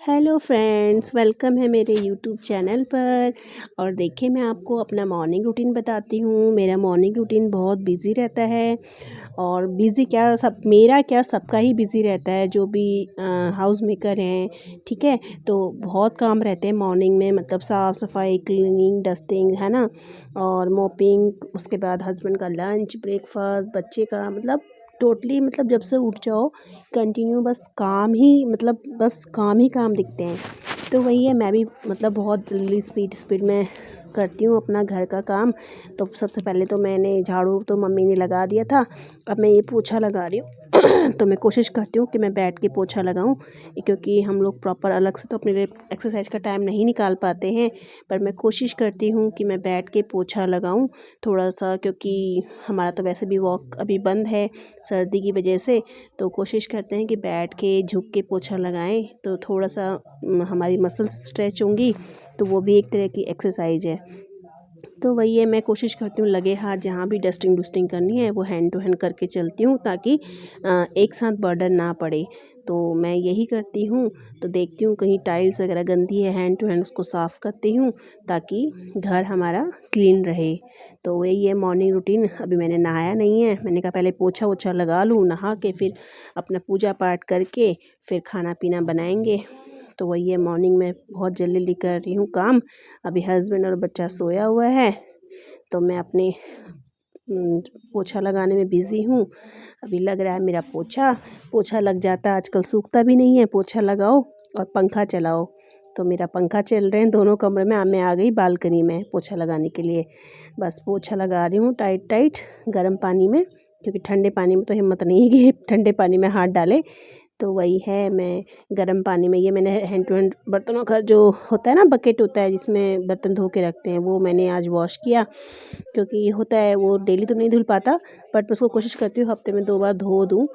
Hello friends, welcome है मेरे YouTube channel पर। और देखिए, मैं आपको अपना मॉर्निंग रूटीन बताती हूँ। मेरा मॉर्निंग रूटीन बहुत बिज़ी रहता है। और बिज़ी क्या, सब मेरा क्या, सबका ही बिज़ी रहता है, जो भी हाउस मेकर हैं। ठीक है, तो बहुत काम रहते हैं मॉर्निंग में, मतलब साफ़ सफाई, क्लीनिंग, डस्टिंग, है ना, और मोपिंग। उसके बाद हस्बैंड का लंच, ब्रेकफास्ट, बच्चे का, मतलब टोटली, मतलब जब से उठ जाओ कंटिन्यू बस काम ही, मतलब बस काम ही काम दिखते हैं। तो वही है, मैं भी मतलब बहुत जल्दी स्पीड में करती हूँ अपना घर का काम। तो सबसे पहले तो मैंने झाड़ू तो मम्मी ने लगा दिया था, अब मैं ये पोछा लगा रही हूँ। तो मैं कोशिश करती हूँ कि मैं बैठ के पोछा लगाऊँ, क्योंकि हम लोग प्रॉपर अलग से तो अपने लिए एक्सरसाइज का टाइम नहीं निकाल पाते हैं। पर मैं कोशिश करती हूँ कि मैं बैठ के पोछा लगाऊँ थोड़ा सा, क्योंकि हमारा तो वैसे भी वॉक अभी बंद है सर्दी की वजह से। तो कोशिश करते हैं कि बैठ के झुक के पोछा लगाएं, तो थोड़ा सा हमारी मसल्स स्ट्रेच होंगी, तो वो भी एक तरह की एक्सरसाइज है। तो वही है, मैं कोशिश करती हूँ लगे हाथ जहाँ भी डस्टिंग डुस्टिंग करनी है वो हैंड टू हैंड करके चलती हूँ, ताकि एक साथ बर्डन ना पड़े। तो मैं यही करती हूँ। तो देखती हूँ कहीं टाइल्स वगैरह गंदी है, हैंड टू हैंड उसको साफ़ करती हूँ, ताकि घर हमारा क्लीन रहे। तो वही है मॉर्निंग रूटीन। अभी मैंने नहाया नहीं है, मैंने कहा पहले पोछा वोछा लगा लूँ, नहा के फिर अपना पूजा पाठ करके फिर खाना पीना बनाएंगे। तो वही है, मॉर्निंग में बहुत जल्दी जल्दी कर रही हूँ काम। अभी हस्बैंड और बच्चा सोया हुआ है, तो मैं अपने पोछा लगाने में बिज़ी हूँ। अभी लग रहा है मेरा पोछा पोछा लग जाता, आजकल सूखता भी नहीं है। पोछा लगाओ और पंखा चलाओ, तो मेरा पंखा चल रहे हैं दोनों कमरे में। मैं आ गई बालकनी में पोछा लगाने के लिए। बस पोछा लगा रही हूँ टाइट टाइट गर्म पानी में, क्योंकि ठंडे पानी में तो हिम्मत नहीं है कि ठंडे पानी में हाथ डाले। तो वही है, मैं गर्म पानी में, ये मैंने हैंड टू हैंड बर्तनों का जो होता है ना, बकेट होता है जिसमें बर्तन धो के रखते हैं, वो मैंने आज वॉश किया। क्योंकि ये होता है, वो डेली तो नहीं धुल पाता, बट मैं उसको कोशिश करती हूँ हफ्ते में 2 बार धो दूँ।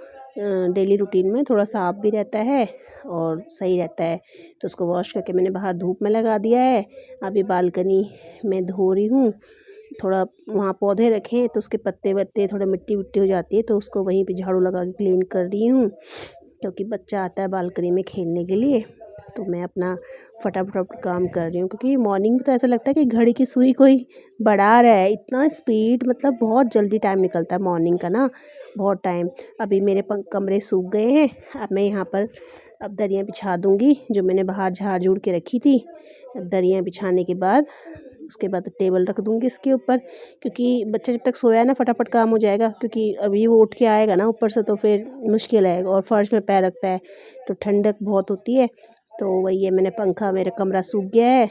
डेली रूटीन में थोड़ा साफ भी रहता है और सही रहता है। तो उसको वॉश करके मैंने बाहर धूप में लगा दिया है। अभी बालकनी में धो रही हूँ। थोड़ा वहाँ पौधे रखे हैं, तो उसके पत्ते वत्ते थोड़ा मिट्टी विट्टी हो जाती है, तो उसको वहीं पे झाड़ू लगा के क्लीन कर रही हूँ। क्योंकि बच्चा आता है बालकनी में खेलने के लिए, तो मैं अपना फटाफट काम कर रही हूँ। क्योंकि मॉर्निंग में तो ऐसा लगता है कि घड़ी की सुई कोई बढ़ा रहा है, इतना स्पीड, मतलब बहुत जल्दी टाइम निकलता है मॉर्निंग का ना, बहुत टाइम। अभी मेरे कमरे सूख गए हैं। अब मैं यहाँ पर अब दरियाँ बिछा दूँगी, जो मैंने बाहर झाड़ झूड़ के रखी थी। अब दरियाँ बिछाने के बाद उसके बाद टेबल रख दूँगी इसके ऊपर, क्योंकि बच्चा जब तक सोया ना फटाफट काम हो जाएगा। क्योंकि अभी वो उठ के आएगा ना ऊपर से, तो फिर मुश्किल है, और फर्श में पैर रखता है तो ठंडक बहुत होती है। तो वही है, मैंने पंखा, मेरा कमरा सूख गया है।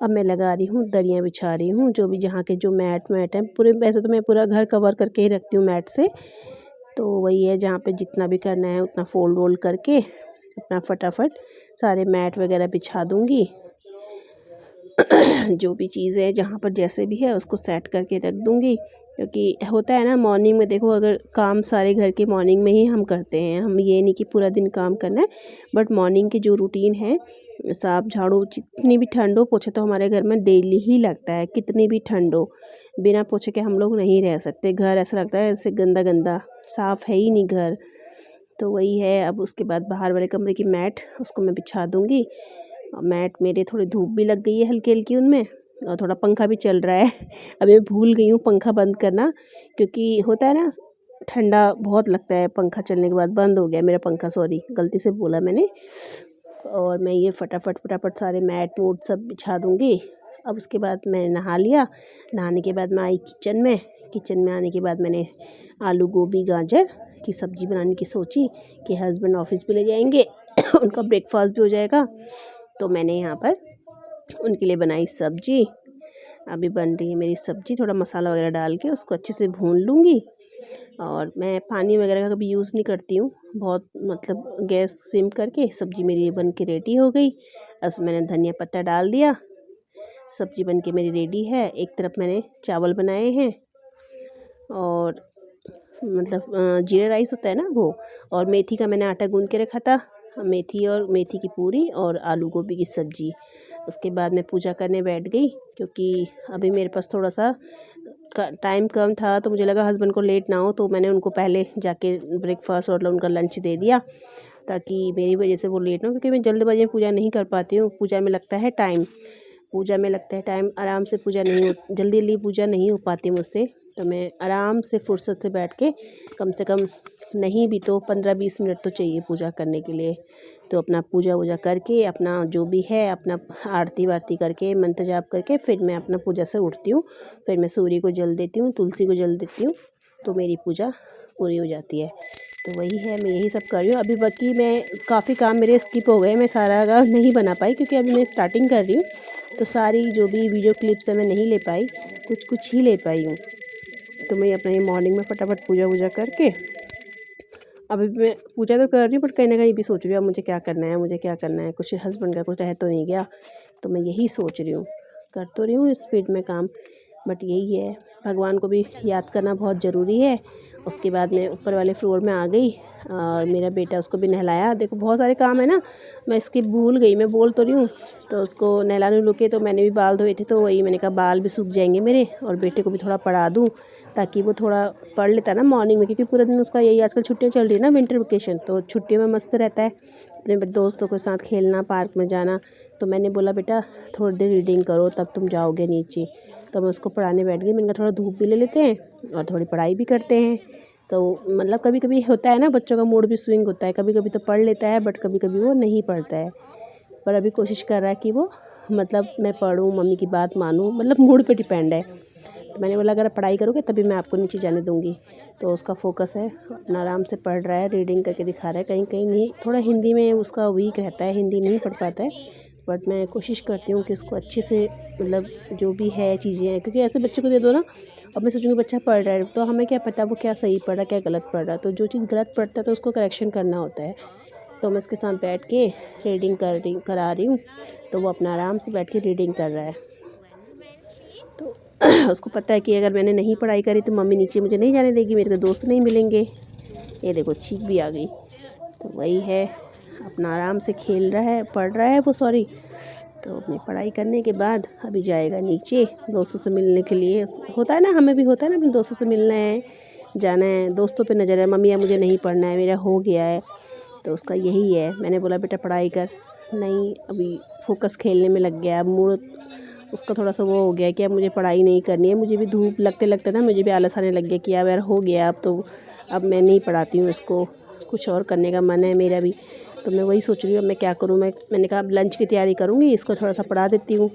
अब मैं लगा रही हूँ, दरियाँ बिछा रही हूँ, जो भी जहाँ के जो मैट वैट हैं पूरे। वैसे तो मैं पूरा घर कवर करके ही रखती हूँ मैट से। तो वही है, जहाँ पे जितना भी करना है उतना फोल्ड वोल्ड करके अपना फटाफट सारे मैट वगैरह बिछा दूँगी। जो भी चीज़ें जहाँ पर जैसे भी है उसको सेट करके रख दूँगी। क्योंकि होता है ना मॉर्निंग में, देखो अगर काम सारे घर के मॉर्निंग में ही हम करते हैं, हम ये नहीं कि पूरा दिन काम करना है, बट मॉर्निंग की जो रूटीन है, साफ झाड़ू, जितनी भी ठंड हो, पोछा तो हमारे घर में डेली ही लगता है। कितनी भी ठंड हो, बिना पोछे के हम लोग नहीं रह सकते। घर ऐसा लगता है जैसे गंदा गंदा, साफ़ है ही नहीं घर। तो वही है, अब उसके बाद बाहर वाले कमरे की मैट, उसको मैं बिछा दूँगी। मैट मेरे थोड़ी धूप भी लग गई है हल्की हल्की उनमें, और थोड़ा पंखा भी चल रहा है। अभी मैं भूल गई हूँ पंखा बंद करना, क्योंकि होता है ना ठंडा बहुत लगता है पंखा चलने के बाद। बंद हो गया मेरा पंखा, सॉरी, गलती से बोला मैंने। और मैं ये फटाफट फटाफट सारे मैट मूट सब बिछा दूँगी। अब उसके बाद मैं नहा लिया। नहाने के बाद मैं आई किचन में। किचन में आने के बाद मैंने आलू गोभी गाजर की सब्ज़ी बनाने की सोची कि हस्बैंड ऑफिस भी ले जाएंगे। उनका ब्रेकफास्ट भी हो जाएगा। तो मैंने यहाँ पर उनके लिए बनाई सब्जी। अभी बन रही है मेरी सब्जी, थोड़ा मसाला वगैरह डाल के उसको अच्छे से भून लूँगी। और मैं पानी वगैरह का कभी यूज़ नहीं करती हूँ बहुत, मतलब गैस सिम करके सब्जी मेरी बन के रेडी हो गई। उसमें मैंने धनिया पत्ता डाल दिया, सब्जी बन के मेरी रेडी है। एक तरफ मैंने चावल बनाए हैं, और मतलब जीरा राइस होता है ना वो, और मेथी का मैंने आटा गूंद के रखा था। मेथी और मेथी की पूरी और आलू गोभी की सब्जी। उसके बाद मैं पूजा करने बैठ गई, क्योंकि अभी मेरे पास थोड़ा सा टाइम कम था, तो मुझे लगा हस्बैंड को लेट ना हो, तो मैंने उनको पहले जाके ब्रेकफास्ट और उनका लंच दे दिया। ताकि मेरी वजह से वो लेट ना हो, क्योंकि मैं जल्दबाजी में पूजा नहीं कर पाती हूँ। पूजा में लगता है टाइम, आराम से पूजा नहीं हो, जल्दी जल्दी पूजा नहीं हो पाती मुझसे। तो मैं आराम से फुर्सत से बैठ के कम से कम नहीं भी तो 15-20 मिनट तो चाहिए पूजा करने के लिए। तो अपना पूजा वूजा करके अपना जो भी है अपना आरती वारती करके मंत्र जाप करके फिर मैं अपना पूजा से उठती हूँ। फिर मैं सूर्य को जल देती हूँ, तुलसी को जल देती हूँ, तो मेरी पूजा पूरी हो जाती है। तो वही है, मैं यही सब कर रही हूँ। अभी बाकी मैं काफ़ी काम मेरे स्किप हो गए, मैं सारा का नहीं बना पाई क्योंकि अभी मैं स्टार्टिंग कर रही हूँ। तो सारी जो भी वीडियो क्लिप्स है मैं नहीं ले पाई, कुछ कुछ ही ले पाई हूँ। तो मैं अपना ये मॉर्निंग में फटाफट पूजा वूजा करके अभी मैं पूजा तो कर रही हूँ, बट कहीं ना कहीं भी सोच रही हूँ अब मुझे क्या करना है, कुछ हस्बैंड का कुछ रह तो नहीं गया। तो मैं यही सोच रही हूँ, कर तो रही हूँ स्पीड में काम, बट यही है, भगवान को भी याद करना बहुत ज़रूरी है। उसके बाद मैं ऊपर वाले फ्लोर में आ गई और मेरा बेटा, उसको भी नहलाया। देखो बहुत सारे काम है ना, मैं इसके भूल गई, मैं बोल तो रही हूँ। तो उसको नहलाने लुके तो मैंने भी बाल धोए थे, तो वही मैंने कहा बाल भी सूख जाएंगे मेरे, और बेटे को भी थोड़ा पढ़ा दूँ ताकि वो थोड़ा पढ़ लेता ना मॉर्निंग में, क्योंकि पूरा दिन उसका यही, आजकल छुट्टियाँ चल रही है ना, विंटर वेकेशन, तो छुट्टियों में मस्त रहता है अपने दोस्तों के साथ खेलना, पार्क में जाना। तो मैंने बोला बेटा थोड़ी देर रीडिंग करो तब तुम जाओगे नीचे। तो मैं उसको पढ़ाने बैठ गई। मैंने कहा थोड़ा धूप भी ले लेते हैं और थोड़ी पढ़ाई भी करते हैं। तो मतलब कभी कभी होता है ना, बच्चों का मूड भी स्विंग होता है, कभी कभी तो पढ़ लेता है बट कभी कभी वो नहीं पढ़ता है। पर अभी कोशिश कर रहा है कि वो मतलब मैं पढ़ूँ, मम्मी की बात मानूँ, मतलब मूड पे डिपेंड है। तो मैंने बोला अगर आप पढ़ाई करोगे तभी मैं आपको नीचे जाने दूँगी। तो उसका फोकस है, अपना आराम से पढ़ रहा है, रीडिंग करके दिखा रहा है। कहीं कहीं नहीं, थोड़ा हिंदी में उसका वीक रहता है, हिंदी नहीं पढ़ पाता है, बट मैं कोशिश करती हूँ कि उसको अच्छे से मतलब जो भी है चीज़ें हैं, क्योंकि ऐसे बच्चे को दे दो ना, अब मैं सोचूंगी बच्चा पढ़ रहा है तो हमें क्या पता वो क्या सही पढ़ रहा है क्या गलत पढ़ रहा है। तो जो चीज़ गलत पढ़ता है तो उसको करेक्शन करना होता है। तो मैं उसके साथ बैठ के रीडिंग करा रही हूँ, तो वो अपना आराम से बैठ के रीडिंग कर रहा है। तो उसको पता है कि अगर मैंने नहीं पढ़ाई करी तो मम्मी नीचे मुझे नहीं जाने देगी, मेरे को दोस्त नहीं मिलेंगे। ये देखो चीख भी आ गई। तो वही है, अपना आराम से खेल रहा है, पढ़ रहा है वो, सॉरी। तो अपनी पढ़ाई करने के बाद अभी जाएगा नीचे दोस्तों से मिलने के लिए। होता है ना, हमें भी होता है ना, अपने दोस्तों से मिलना है, जाना है, दोस्तों पे नज़र है, मम्मी अब मुझे नहीं पढ़ना है, मेरा हो गया है। तो उसका यही है। मैंने बोला बेटा पढ़ाई कर, नहीं, अभी फोकस खेलने में लग गया। अब मूड उसका थोड़ा सा वो हो गया कि अब मुझे पढ़ाई नहीं करनी है। मुझे भी धूप लगते लगते ना मुझे भी आलस आने लग गया कि अब यार हो गया, अब तो अब मैं नहीं पढ़ाती हूँ इसको, कुछ और करने का मन है मेरा भी। तो मैं वही सोच रही हूँ अब मैं क्या करूँ। मैंने कहा अब लंच की तैयारी करूँगी, इसको थोड़ा सा पढ़ा देती हूँ।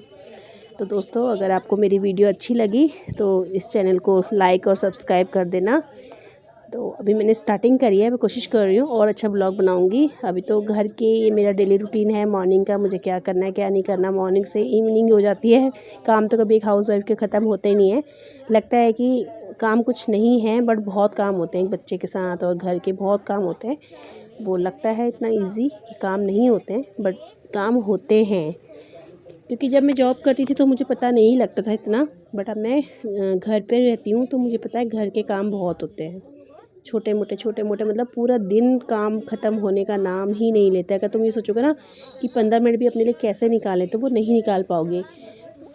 तो दोस्तों अगर आपको मेरी वीडियो अच्छी लगी तो इस चैनल को लाइक और सब्सक्राइब कर देना। तो अभी मैंने स्टार्टिंग करी है, मैं कोशिश कर रही हूँ और अच्छा ब्लॉग बनाऊँगी। अभी तो घर के ये मेरा डेली रूटीन है मॉर्निंग का, मुझे क्या करना है क्या नहीं करना। मॉर्निंग से इवनिंग हो जाती है, काम तो कभी एक हाउस वाइफ के ख़त्म होते ही नहीं है। लगता है कि काम कुछ नहीं है, बट बहुत काम होते हैं बच्चे के साथ और घर के बहुत काम होते हैं। वो लगता है इतना ईजी कि काम नहीं होते हैं, बट काम होते हैं। क्योंकि जब मैं जॉब करती थी तो मुझे पता नहीं लगता था इतना, बट अब मैं घर पे रहती हूँ तो मुझे पता है घर के काम बहुत होते हैं, छोटे मोटे, मतलब पूरा दिन काम ख़त्म होने का नाम ही नहीं लेता। अगर तुम ये सोचोगे ना कि 15 मिनट भी अपने लिए कैसे निकालें, तो वो नहीं निकाल पाओगे।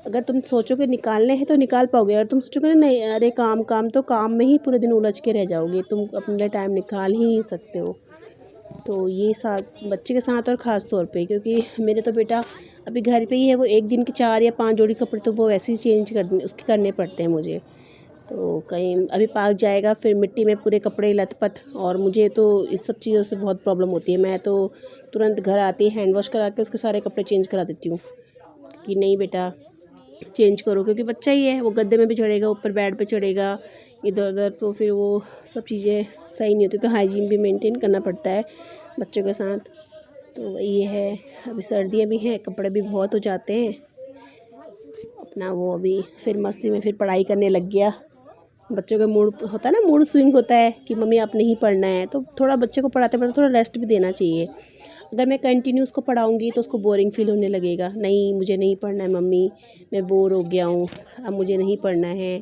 अगर तुम सोचोगे निकालने हैं तो निकाल पाओगे, अगर तुम सोचोगे ना नहीं अरे काम काम, तो काम में ही पूरे दिन उलझ के रह जाओगे, तुम अपने लिए टाइम निकाल ही नहीं सकते हो। तो ये साथ बच्चे के साथ और ख़ास तौर पे, क्योंकि मेरे तो बेटा अभी घर पे ही है, वो एक दिन के 4 या 5 जोड़ी कपड़े तो वो वैसे ही चेंज करने पड़ते हैं मुझे। तो कहीं अभी पार्क जाएगा फिर मिट्टी में पूरे कपड़े लथपथ, और मुझे तो इस सब चीज़ों से बहुत प्रॉब्लम होती है। मैं तो तुरंत घर आती हैंड वॉश करा के उसके सारे कपड़े चेंज करा देती हूँ कि नहीं बेटा चेंज करो, क्योंकि बच्चा ही है, वो गद्दे में भी चढ़ेगा, ऊपर बेड पे चढ़ेगा, इधर उधर, तो फिर वो सब चीज़ें सही नहीं होती। तो हाइजीन भी मेंटेन करना पड़ता है बच्चों के साथ। तो वही है, अभी सर्दियाँ भी हैं, कपड़े भी बहुत हो जाते हैं अपना। वो अभी फिर मस्ती में फिर पढ़ाई करने लग गया। बच्चों का मूड होता है ना, मूड स्विंग होता है कि मम्मी आप नहीं पढ़ना है, तो थोड़ा बच्चे को पढ़ाते पढ़ाते थोड़ा रेस्ट भी देना चाहिए। अगर मैं कंटिन्यू उसको पढ़ाऊँगी तो उसको बोरिंग फील होने लगेगा, नहीं मुझे नहीं पढ़ना है मम्मी, मैं बोर हो गया हूँ, अब मुझे नहीं पढ़ना है।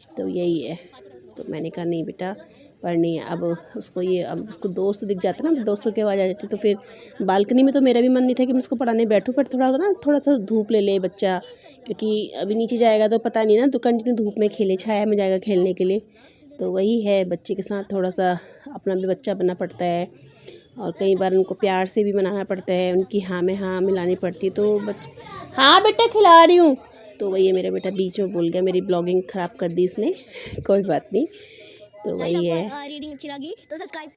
तो यही है। तो मैंने कहा नहीं बेटा पढ़नी है। अब उसको दोस्त दिख जाता है ना, दोस्तों की आवाज़ आ जाती है, तो फिर बालकनी में तो मेरा भी मन नहीं था कि मैं उसको पढ़ाने बैठूँ, पर थोड़ा सा धूप ले ले बच्चा, क्योंकि अभी नीचे जाएगा तो पता नहीं ना, तो कंटिन्यू धूप में खेले, छाया में जाएगा खेलने के लिए। तो वही है, बच्चे के साथ थोड़ा सा अपना भी बच्चा बनना पड़ता है। और कई बार उनको प्यार से भी मनाना पड़ता है, उनकी हाँ में हाँ मिलानी पड़ती है। तो हाँ बेटा खिला रही हूँ। तो वही है, मेरा बेटा बीच में बोल गया, मेरी ब्लॉगिंग ख़राब कर दी इसने। कोई बात नहीं। तो वही है। रीडिंग अच्छी लगी तो सब्सक्राइब